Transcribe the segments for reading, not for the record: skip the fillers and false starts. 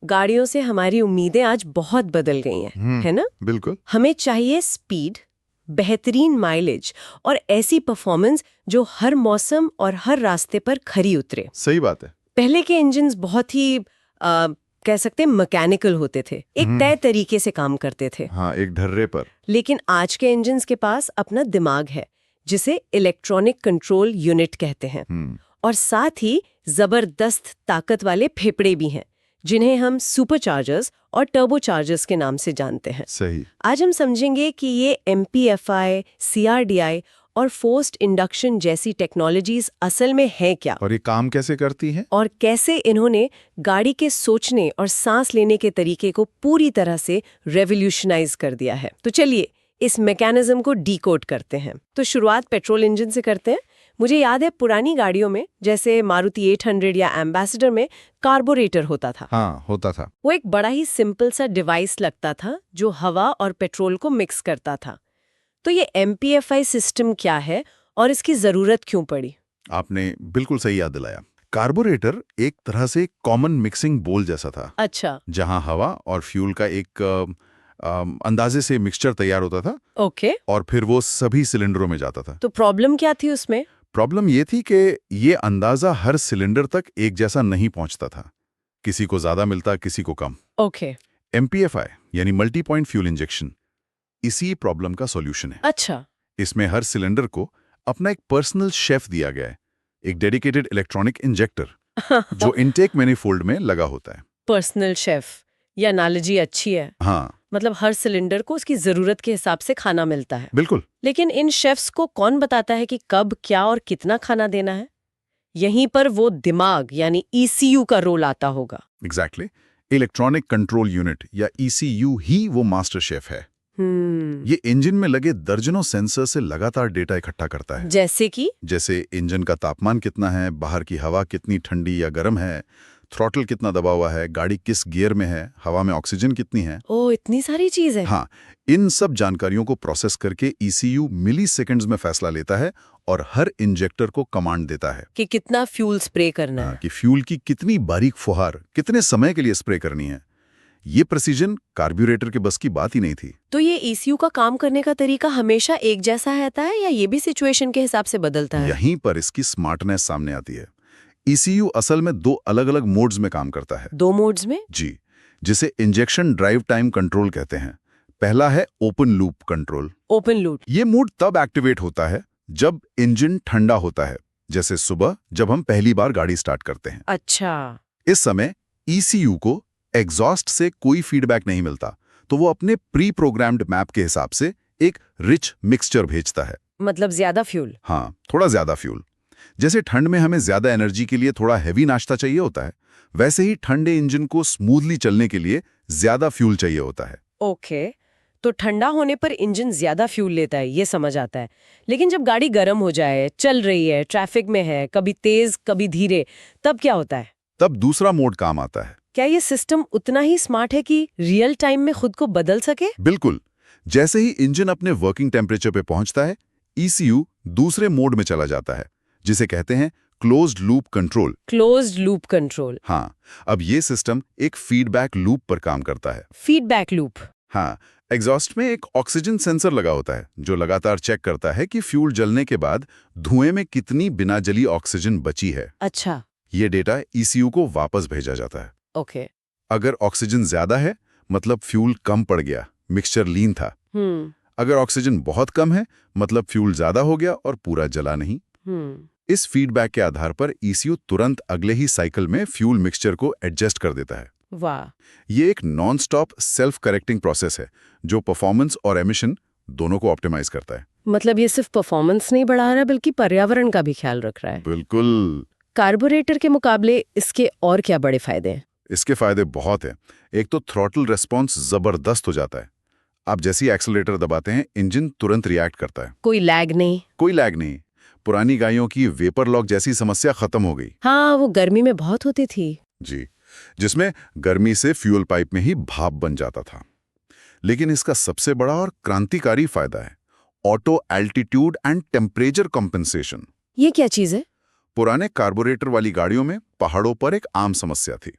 गाड़ियों से हमारी उम्मीदें आज बहुत बदल गई हैं, है ना? बिल्कुल। हमें चाहिए स्पीड, बेहतरीन माइलेज और ऐसी परफॉर्मेंस जो हर मौसम और हर रास्ते पर खरी उतरे। सही बात है। पहले के इंजन्स बहुत ही कह सकते हैं मैकेनिकल होते थे, एक तय तरीके से काम करते थे। हाँ, एक ढर्रे पर। लेकिन आज के इंजन्स के पास अपना दिमाग है, जिसे इलेक्ट्रॉनिक कंट्रोल यूनिट कहते हैं, और साथ ही जबरदस्त ताकत वाले फेफड़े भी हैं, जिन्हें हम सुपरचार्जर्स और टर्बोचार्जर्स के नाम से जानते हैं। सही। आज हम समझेंगे कि ये MPFI, CRDI और फोर्स्ड इंडक्शन जैसी टेक्नोलॉजीज असल में है क्या, और ये काम कैसे करती हैं? और कैसे इन्होंने गाड़ी के सोचने और सांस लेने के तरीके को पूरी तरह से रेवोल्यूशनाइज कर दिया है। तो चलिए इस मैकेनिज्म को डीकोड करते हैं। तो शुरुआत पेट्रोल इंजन से करते हैं। मुझे याद है पुरानी गाड़ियों में, जैसे मारुति 800 या एम्बेसडर में, कार्बोरेटर होता था। हाँ, होता था। वो एक बड़ा ही सिंपल सा डिवाइस लगता था जो हवा और पेट्रोल को मिक्स करता था। तो ये MPFI सिस्टम क्या है और इसकी जरूरत क्यों पड़ी? आपने बिल्कुल सही याद दिलाया। कार्बोरेटर एक तरह से कॉमन मिक्सिंग बोल जैसा था। अच्छा। जहां हवा और फ्यूल का एक अंदाजे से मिक्सचर तैयार होता था। ओके। और फिर वो सभी सिलेंडरों में जाता था। तो प्रॉब्लम क्या थी उसमें? प्रॉब्लम ये थी कि ये अंदाजा हर सिलेंडर तक एक जैसा नहीं पहुंचता था। किसी को ज्यादा मिलता, किसी को कम। ओके। MPFI यानी मल्टी पॉइंट फ्यूल इंजेक्शन इसी प्रॉब्लम का सॉल्यूशन है। अच्छा। इसमें हर सिलेंडर को अपना एक पर्सनल शेफ दिया गया है, एक डेडिकेटेड इलेक्ट्रॉनिक इंजेक्टर जो इनटेक मैनिफोल्ड में लगा होता है। पर्सनल शेफ, ये एनालॉजी अच्छी है। हाँ, मतलब हर सिलेंडर को उसकी जरूरत के हिसाब से खाना मिलता है। बिल्कुल। लेकिन इन शेफ्स को कौन बताता है कि कब, क्या और कितना खाना देना है? यहीं पर वो दिमाग यानी ECU का रोल आता होगा। एग्जैक्टली। इलेक्ट्रॉनिक कंट्रोल यूनिट या ECU ही वो मास्टर शेफ है। ये इंजन में लगे दर्जनों सेंसर से लगातार डेटा इकट्ठा करता है। जैसे इंजन का तापमान कितना है, बाहर की हवा कितनी ठंडी या गर्म है, थ्रॉटल कितना दबा हुआ है, गाड़ी किस गियर में है, हवा में ऑक्सीजन कितनी है। ओह, इतनी सारी चीजें। हाँ, इन सब जानकारियों को प्रोसेस करके ECU मिली सेकेंड्स में फैसला लेता है और हर इंजेक्टर को कमांड देता है कि कितना फ्यूल स्प्रे करना है, कि फ्यूल की कितनी बारीक फुहार कितने समय के लिए स्प्रे करनी है। ये प्रेसिजन कार्ब्यूरेटर के बस की बात ही नहीं थी। तो ये ECU का काम करने का तरीका हमेशा एक जैसा रहता है या ये भी सिचुएशन के हिसाब से बदलता है? यहीं पर इसकी स्मार्टनेस सामने आती है। ECU असल में दो अलग अलग मोड्स में काम करता है। 2 मोड्स में? जी, जिसे इंजेक्शन ड्राइव टाइम कंट्रोल कहते हैं। पहला है open loop control. Open loop. ये मोड तब एक्टिवेट होता है जब इंजन ठंडा होता है, जैसे सुबह जब हम पहली बार गाड़ी स्टार्ट करते हैं। अच्छा। इस समय ECU को एग्जॉस्ट से कोई फीडबैक नहीं मिलता, तो वो अपने प्री प्रोग्राम्ड मैप के हिसाब से एक रिच मिक्सचर भेजता है। मतलब ज्यादा फ्यूल? हाँ, थोड़ा ज्यादा फ्यूल। जैसे ठंड में हमें ज्यादा एनर्जी के लिए थोड़ा हैवी नाश्ता चाहिए होता है, वैसे ही ठंडे इंजन को स्मूथली चलने के लिए ज्यादा फ्यूल चाहिए होता है। ओके, तो ठंडा होने पर इंजन ज्यादा फ्यूल लेता है, ये समझ आता है। लेकिन जब गाड़ी गर्म हो जाए, चल रही है, ट्रैफिक में है, कभी तेज कभी धीरे, तब क्या होता है? तब दूसरा मोड काम आता है। क्या ये सिस्टम उतना ही स्मार्ट है कि रियल टाइम में खुद को बदल सके? बिल्कुल। जैसे ही इंजन अपने वर्किंग टेम्परेचर पे पहुंचता है, ECU दूसरे मोड में चला जाता है, जिसे कहते हैं closed loop control. Closed loop control. हाँ, अब ये सिस्टम एक फीडबैक लूप पर काम करता है। Feedback loop? हाँ, एग्जॉस्ट में एक ऑक्सीजन सेंसर लगा होता है जो लगातार चेक करता है कि फ्यूल जलने के बाद धुएं में कितनी बिना जली ऑक्सीजन बची है। अच्छा। ये डेटा ECU को वापस भेजा जाता है। ओके। अगर ऑक्सीजन ज्यादा है, मतलब फ्यूल कम पड़ गया, मिक्सचर लीन था। अगर ऑक्सीजन बहुत कम है, मतलब फ्यूल ज्यादा हो गया और पूरा जला नहीं। इस फीडबैक के आधार पर ECU तुरंत अगले ही साइकिल में फ्यूल मिक्सचर को एडजस्ट कर देता है। वाह। ये एक non stop self correcting process है जो परफॉर्मेंस और एमिशन दोनों को ऑप्टिमाइज करता है। मतलब ये सिर्फ परफॉर्मेंस नहीं बढ़ा रहा बल्कि पर्यावरण का भी ख्याल रख रहा है। बिल्कुल। कार्बोरेटर के मुकाबले इसके और क्या बड़े फायदे हैं? इसके फायदे बहुत हैं। एक तो थ्रॉटल रेस्पॉन्स जबरदस्त हो जाता है। आप जैसी एक्सेलरेटर दबाते हैं, इंजन तुरंत रिएक्ट करता है। कोई लैग नहीं? कोई लैग नहीं। पुरानी गाड़ियों की वेपर लॉक जैसी समस्या खत्म हो गई। हाँ, वो गर्मी में बहुत होती थी। जी, जिसमें गर्मी से फ्यूल पाइप में ही भाप बन जाता था। लेकिन इसका सबसे बड़ा और क्रांतिकारी फायदा है auto altitude and temperature compensation. ये क्या चीज है? पुराने कार्बोरेटर वाली गाड़ियों में पहाड़ों पर एक आम समस्या थी।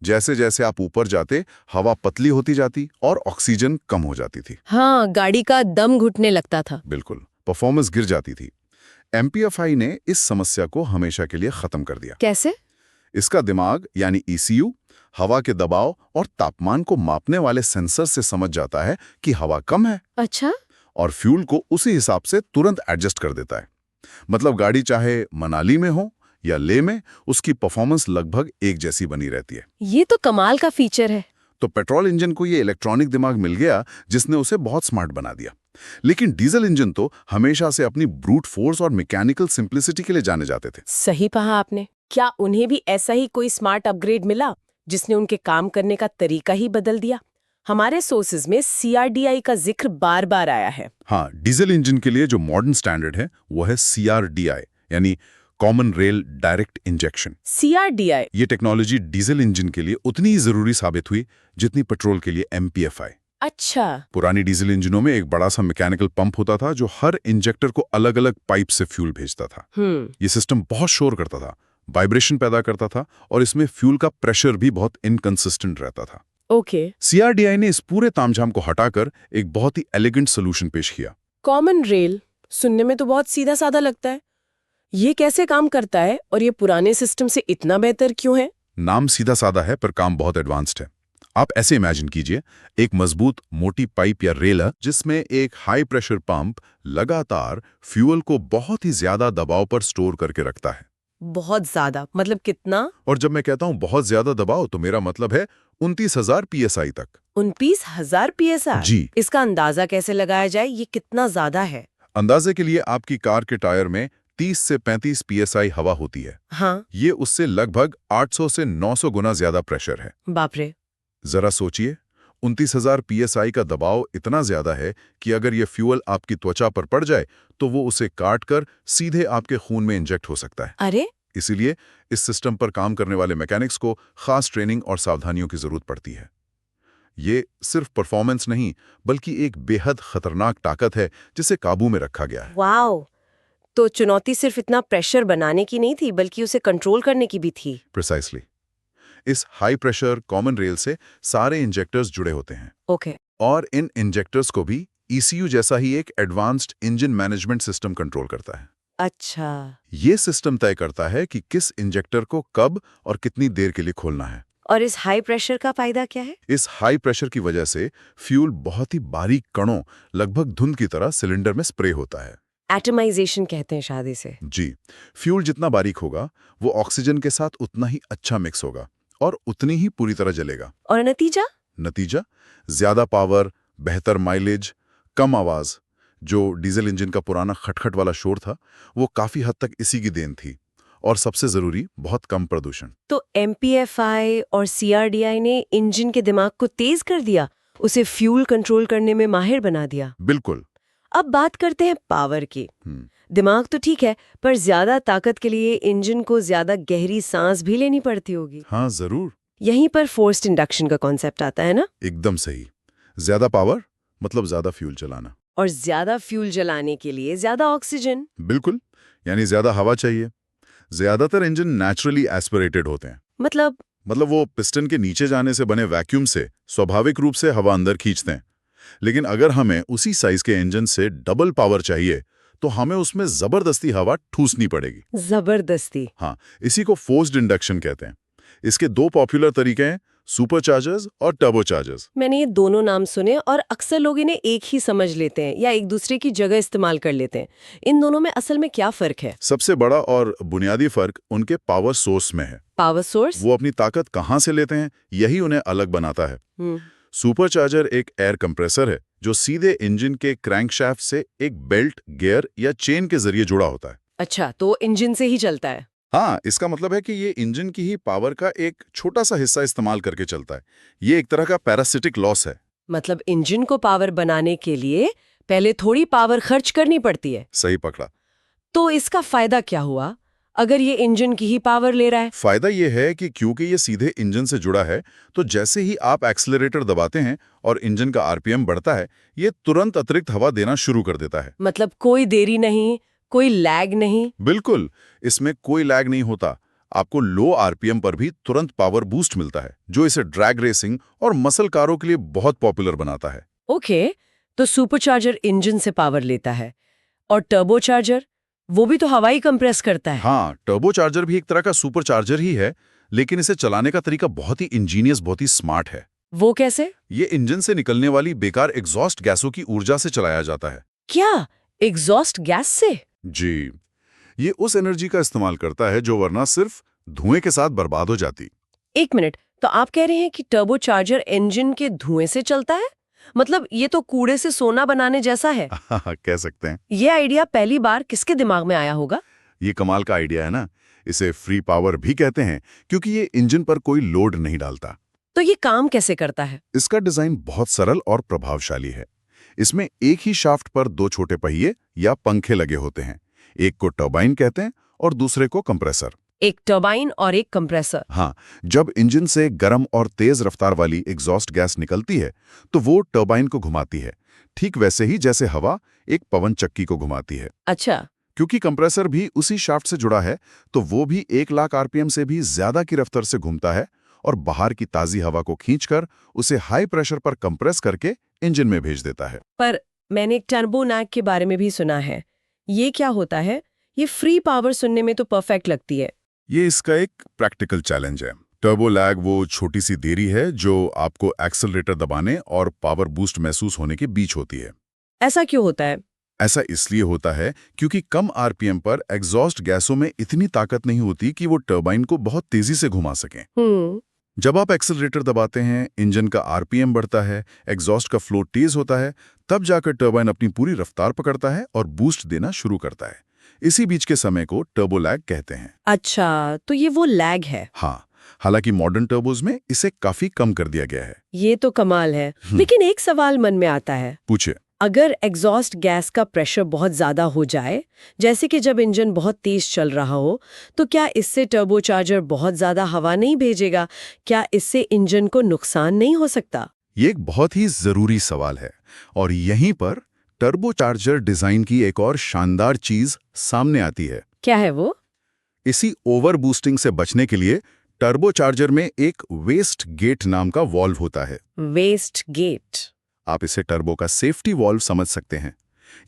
जैसे जैसे आप ऊपर जाते हवा पतली होती जाती और ऑक्सीजन कम हो जाती थी। हाँ, गाड़ी का दम घुटने लगता था। बिल्कुल, परफॉर्मेंस गिर जाती थी। MPFI ने इस समस्या को हमेशा के लिए खत्म कर दिया। कैसे? इसका दिमाग यानी ECU हवा के दबाव और तापमान को मापने वाले सेंसर से समझ जाता है कि हवा कम है, अच्छा। और फ्यूल को उसी हिसाब से तुरंत एडजस्ट कर देता है। मतलब गाड़ी चाहे मनाली में हो या लेह में, उसकी परफॉर्मेंस लगभग एक जैसी बनी रहती है। ये तो कमाल का फीचर है। तो पेट्रोल इंजन को ये इलेक्ट्रॉनिक दिमाग मिल गया जिसने उसे बहुत स्मार्ट बना दिया। लेकिन डीजल इंजन तो हमेशा से अपनी ब्रूट फोर्स और मैकेनिकल सिंप्लिसिटी के लिए जाने जाते थे। सही कहा आपने। क्या उन्हें भी ऐसा ही कोई स्मार्ट अपग्रेड मिला जिसने उनके काम करने का तरीका ही बदल दिया? हमारे सोर्सेज में CRDI का जिक्र बार बार आया है। हाँ, डीजल इंजन के लिए जो मॉडर्न स्टैंडर्ड है वो है CRDI, यानी common rail direct injection. CRDI ये टेक्नोलॉजी डीजल इंजन के लिए उतनी ही जरूरी साबित हुई जितनी पेट्रोल के लिए MPFI। अच्छा। पुरानी डीजल इंजनों में एक बड़ा सा मैकेनिकल पंप होता था जो हर इंजेक्टर को अलग अलग पाइप से फ्यूल भेजता था। ये सिस्टम बहुत शोर करता था, वाइब्रेशन पैदा करता था और इसमें फ्यूल का प्रेशर भी बहुत इनकंसिस्टेंट रहता था। ओके। CRDI ने इस पूरे तामझाम को हटाकर एक बहुत ही एलिगेंट सोल्यूशन पेश किया। कॉमन रेल सुनने में तो बहुत सीधा साधा लगता है। ये कैसे काम करता है और ये पुराने सिस्टम से इतना बेहतर क्यों है? नाम सीधा साधा है पर काम बहुत एडवांस्ड है। आप ऐसे इमेजिन कीजिए, एक मजबूत मोटी पाइप या रेल जिसमें एक हाई प्रेशर पंप लगातार फ्यूल को बहुत ही ज्यादा दबाव पर स्टोर करके रखता है। बहुत ज्यादा मतलब कितना? और जब मैं कहता हूं बहुत ज्यादा दबाव, तो मेरा मतलब है 29,000 PSI तक। 29,000 PSI? जी। इसका अंदाजा कैसे लगाया जाए, ये कितना ज्यादा है? अंदाजे के लिए आपकी कार के टायर में 30 से 35 PSI हवा होती है। हाँ। ये उससे लगभग 800 से 900 गुना ज्यादा प्रेशर है। बाप रे। जरा सोचिए, 29,000 PSI का दबाव इतना ज्यादा है कि अगर ये फ्यूल आपकी त्वचा पर पड़ जाए तो वो उसे काट कर सीधे आपके खून में इंजेक्ट हो सकता है। अरे। इसीलिए इस सिस्टम पर काम करने वाले मैकेनिक्स को खास ट्रेनिंग और सावधानियों की जरूरत पड़ती है। ये सिर्फ परफॉर्मेंस नहीं, बल्कि एक बेहद खतरनाक ताकत है जिसे काबू में रखा गया है। वाओ! तो चुनौती सिर्फ इतना प्रेशर बनाने की नहीं थी, बल्कि उसे कंट्रोल करने की भी थी। प्रिसाइसली। इस हाई प्रेशर कॉमन रेल से सारे इंजेक्टर्स जुड़े होते हैं। ओके। और इन इंजेक्टर्स को भी ECU जैसा ही एक advanced engine management system control करता है। अच्छा। ये सिस्टम तय करता है कि किस इंजेक्टर को कब और कितनी देर के लिए खोलना है। और इस हाई प्रेशर का फायदा क्या है? इस हाई प्रेशर की वजह से फ्यूल बहुत ही बारीक कणों, लगभग धुंध की तरह सिलेंडर में स्प्रे होता है। एटमाइजेशन कहते हैं शायद इसे। जी। फ्यूल जितना बारीक होगा वो ऑक्सीजन के साथ उतना ही अच्छा मिक्स होगा और उतनी ही पूरी तरह जलेगा। और नतीजा? नतीजा ज्यादा पावर, बेहतर माइलेज, कम आवाज। जो डीजल इंजन का पुराना खटखट वाला शोर था वो काफी हद तक इसी की देन थी। और सबसे जरूरी, बहुत कम प्रदूषण। तो MPFI और CRDI ने इंजन के दिमाग को तेज कर दिया, उसे फ्यूल कंट्रोल करने में माहिर बना दिया। बिल्कुल। अब बात करते हैं पावर की। दिमाग तो ठीक है, पर ज्यादा ताकत के लिए इंजन को ज्यादा गहरी सांस भी लेनी पड़ती होगी। हाँ जरूर। यहीं पर फोर्स्ड इंडक्शन का कॉन्सेप्ट आता है ना? एकदम सही। ज्यादा पावर मतलब ज्यादा फ्यूल चलाना। और ज्यादा फ्यूल जलाने के लिए ज्यादा ऑक्सीजन। बिल्कुल, यानी ज्यादा हवा चाहिए। ज्यादातर इंजन नेचुरली एस्पिरेटेड होते हैं। मतलब वो पिस्टन के नीचे जाने से बने वैक्यूम से स्वाभाविक रूप से हवा अंदर खींचते हैं। लेकिन अगर हमें उसी साइज के इंजन से डबल पावर चाहिए तो हमें उसमें जबरदस्ती हवा ठूसनी पड़ेगी। जबरदस्ती? हाँ, इसी को फोर्स्ड इंडक्शन कहते हैं। इसके दो पॉपुलर तरीके हैं, सुपरचार्जर्स और टर्बोचार्जर्स। मैंने ये दोनों नाम सुने और अक्सर लोग इन्हें एक ही समझ लेते हैं या एक दूसरे की जगह इस्तेमाल कर लेते हैं। इन दोनों में असल में क्या फर्क है? सबसे बड़ा और बुनियादी फर्क उनके पावर सोर्स में है। Power source? वो अपनी ताकत कहाँ से लेते हैं, यही उन्हें अलग बनाता है। सुपरचार्जर एक एयर कंप्रेसर है जो सीधे इंजन के क्रैंकशाफ्ट से एक बेल्ट, गियर या चेन के जरिए जुड़ा होता है। अच्छा, तो इंजन से ही चलता है? हाँ, इसका मतलब है कि ये इंजन की ही पावर का एक छोटा सा हिस्सा इस्तेमाल करके चलता है। ये एक तरह का पैरासिटिक लॉस है। मतलब इंजन को पावर बनाने के लिए पहले थोड़ी पावर खर्च करनी पड़ती है। सही पकड़ा। तो इसका फायदा क्या हुआ अगर ये इंजन की ही पावर ले रहा है? फायदा ये है कि क्योंकि ये सीधे इंजन से जुड़ा है, तो जैसे ही आप एक्सीलरेटर दबाते हैं और इंजन का RPM बढ़ता है, ये तुरंत अतिरिक्त हवा देना शुरू कर देता है। मतलब कोई देरी नहीं, कोई लैग नहीं? बिल्कुल, इसमें कोई लैग नहीं होता। आपको लो आरपीएम पर भी तुरंत पावर बूस्ट मिलता है, जो इसे ड्रैग रेसिंग और मसल कारों के लिए बहुत पॉपुलर बनाता है। ओके, तो सुपरचार्जर इंजन से पावर लेता है और टर्बोचार्जर वो भी तो हवा ही कंप्रेस करता है। हाँ, टर्बोचार्जर भी एक तरह का सुपरचार्जर ही है, लेकिन इसे चलाने का तरीका बहुत ही इंजीनियस, बहुत ही स्मार्ट है। वो कैसे? ये इंजन से निकलने वाली बेकार एग्जॉस्ट गैसों की ऊर्जा से चलाया जाता है। क्या एग्जॉस्ट गैस से? जी, ये उस एनर्जी का इस्तेमाल करता है जो वरना सिर्फ धुएं के साथ बर्बाद हो जाती। एक मिनट, तो आप कह रहे हैं कि टर्बोचार्जर इंजन के धुएं से चलता है? मतलब ये तो कूड़े से सोना बनाने जैसा है। कह सकते हैं। ये आइडिया पहली बार किसके दिमाग में आया होगा? ये कमाल का आइडिया है ना। इसे फ्री पावर भी कहते हैं क्योंकि ये इंजन पर कोई लोड नहीं डालता। तो ये काम कैसे करता है? इसका डिजाइन बहुत सरल और प्रभावशाली है। इसमें एक ही शाफ्ट पर दो छोटे पहिए या पंखे लगे होते हैं। एक को टर्बाइन कहते हैं और दूसरे को कंप्रेसर। एक टर्बाइन और एक कंप्रेसर। हाँ, जब इंजन से गर्म और तेज रफ्तार वाली एग्जॉस्ट गैस निकलती है तो वो टर्बाइन को घुमाती है, ठीक वैसे ही जैसे हवा एक पवन चक्की को घुमाती है। अच्छा। क्योंकि कंप्रेसर भी उसी शाफ्ट से जुड़ा है तो वो भी 1,00,000 आरपीएम से भी ज्यादा की रफ्तार से घूमता है और बाहर की ताजी हवा को खींचकर उसे हाई प्रेशर पर कंप्रेस करके इंजन में भेज देता है। पर मैंने एक टर्बो नैग के बारे में भी सुना है। ये क्या होता है? ये फ्री पावर सुनने में तो परफेक्ट लगती है। ये इसका एक प्रैक्टिकल चैलेंज है। टर्बो लैग वो छोटी सी देरी है जो आपको एक्सेलरेटर दबाने और पावर बूस्ट महसूस होने के बीच होती है। ऐसा क्यों होता है? ऐसा इसलिए होता है क्योंकि कम आरपीएम पर एग्जॉस्ट गैसों में इतनी ताकत नहीं होती कि वो टर्बाइन को बहुत तेजी से घुमा सकें। जब आप एक्सेलरेटर दबाते हैं, इंजन का आरपीएम बढ़ता है, एग्जॉस्ट का फ्लो तेज होता है, तब जाकर टर्बाइन अपनी पूरी रफ्तार पकड़ता है और बूस्ट देना शुरू करता है। इसी बीच के समय को टर्बो लैग कहते हैं। अच्छा, तो ये वो लैग है। हाँ, हालांकि मॉडर्न टर्बोज में इसे काफी कम कर दिया गया है। ये तो कमाल है। लेकिन एक सवाल मन में आता है। पूछे। अगर एग्जॉस्ट गैस का प्रेशर बहुत ज्यादा हो जाए, जैसे कि जब इंजन बहुत तेज चल रहा हो, तो क्या इससे टर्बोचार्जर बहुत ज्यादा हवा नहीं भेजेगा? क्या इससे इंजन को नुकसान नहीं हो सकता? ये एक बहुत ही जरूरी सवाल है और यहीं पर टर्बोचार्जर डिजाइन की एक और शानदार चीज सामने आती है। क्या है वो? इसी ओवर बूस्टिंग से बचने के लिए टर्बोचार्जर में एक वेस्ट गेट नाम का वॉल्व होता है। Waste gate? आप इसे टर्बो का सेफ्टी वॉल्व समझ सकते हैं।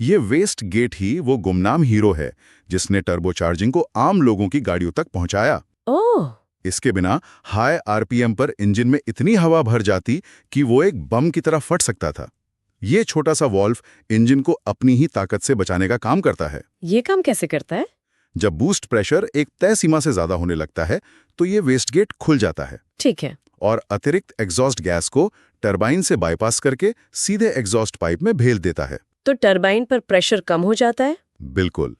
ये वेस्ट गेट ही वो गुमनाम हीरो है जिसने टर्बोचार्जिंग को आम लोगों की गाड़ियों तक पहुंचाया। ओह! इसके बिना हाई आरपीएम पर इंजन में इतनी हवा भर जाती कि वो एक बम की तरह फट सकता था। ये छोटा सा वॉल्व इंजन को अपनी ही ताकत से बचाने का काम करता है। ये काम कैसे करता है? जब बूस्ट प्रेशर एक तय सीमा से ज्यादा होने लगता है तो ये वेस्ट गेट खुल जाता है। ठीक है। और अतिरिक्त एग्जॉस्ट गैस को टरबाइन से बाईपास करके सीधे एग्जॉस्ट पाइप में भेज देता है। तो टरबाइन पर प्रेशर कम हो जाता है? बिल्कुल।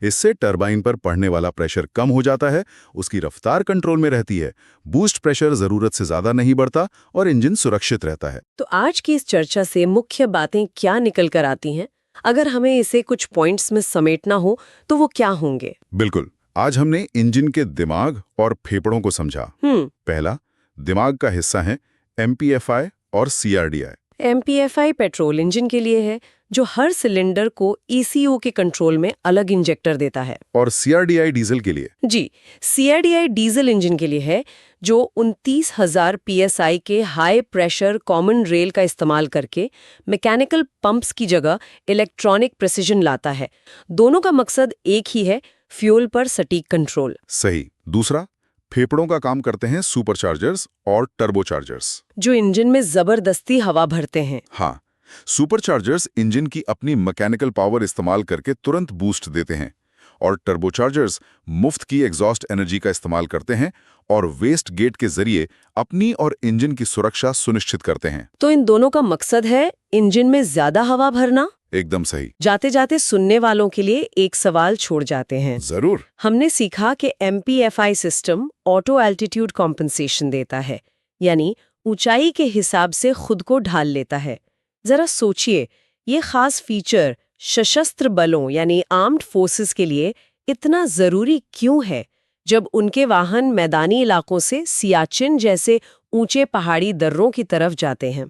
इससे टरबाइन पर पड़ने वाला प्रेशर कम हो जाता है, उसकी रफ्तार कंट्रोल में रहती है, बूस्ट प्रेशर जरूरत से ज्यादा नहीं बढ़ता और इंजन सुरक्षित रहता है। तो आज की इस चर्चा से मुख्य बातें क्या निकल कर आती हैं? अगर हमें इसे कुछ पॉइंट्स में समेटना हो तो वो क्या होंगे? बिल्कुल। आज हमने इंजन के दिमाग और फेफड़ों को समझा। पहला, दिमाग का हिस्सा है MPFI और CRDI। MPFI पेट्रोल इंजन के लिए है, जो हर सिलेंडर को ECU के कंट्रोल में अलग इंजेक्टर देता है। और CRDI डीजल के लिए? जी, CRDI डीजल इंजन के लिए है, जो 29,000 PSI के हाई प्रेशर कॉमन रेल का इस्तेमाल करके मैकेनिकल पंप्स की जगह इलेक्ट्रॉनिक प्रिसिजन लाता है। दोनों का मकसद एक ही है, फ्यूल पर सटीक कंट्रोल। सही। दूसरा, फेफड़ों का काम करते हैं सुपरचार्जर्स और टर्बोचार्जर्स, जो इंजन में जबरदस्ती हवा भरते हैं। हाँ, सुपरचार्जर्स इंजन की अपनी मैकेनिकल पावर इस्तेमाल करके तुरंत बूस्ट देते हैं और टर्बोचार्जर्स मुफ्त की एग्जॉस्ट एनर्जी का इस्तेमाल करते हैं और वेस्ट गेट के जरिए अपनी और इंजन की सुरक्षा सुनिश्चित करते हैं। तो इन दोनों का मकसद है इंजन में ज्यादा हवा भरना। एकदम सही। जाते जाते सुनने वालों के लिए एक सवाल छोड़ जाते हैं। जरूर। हमने सीखा कि MPFI system auto altitude compensation देता है, यानी ऊंचाई के हिसाब से खुद को ढाल लेता है। जरा सोचिए, ये खास फीचर सशस्त्र बलों यानी आर्म्ड फोर्सेस के लिए इतना जरूरी क्यों है, जब उनके वाहन मैदानी इलाकों से सियाचिन जैसे ऊंचे पहाड़ी दर्रों की तरफ जाते हैं?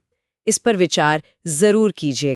इस पर विचार जरूर कीजिए।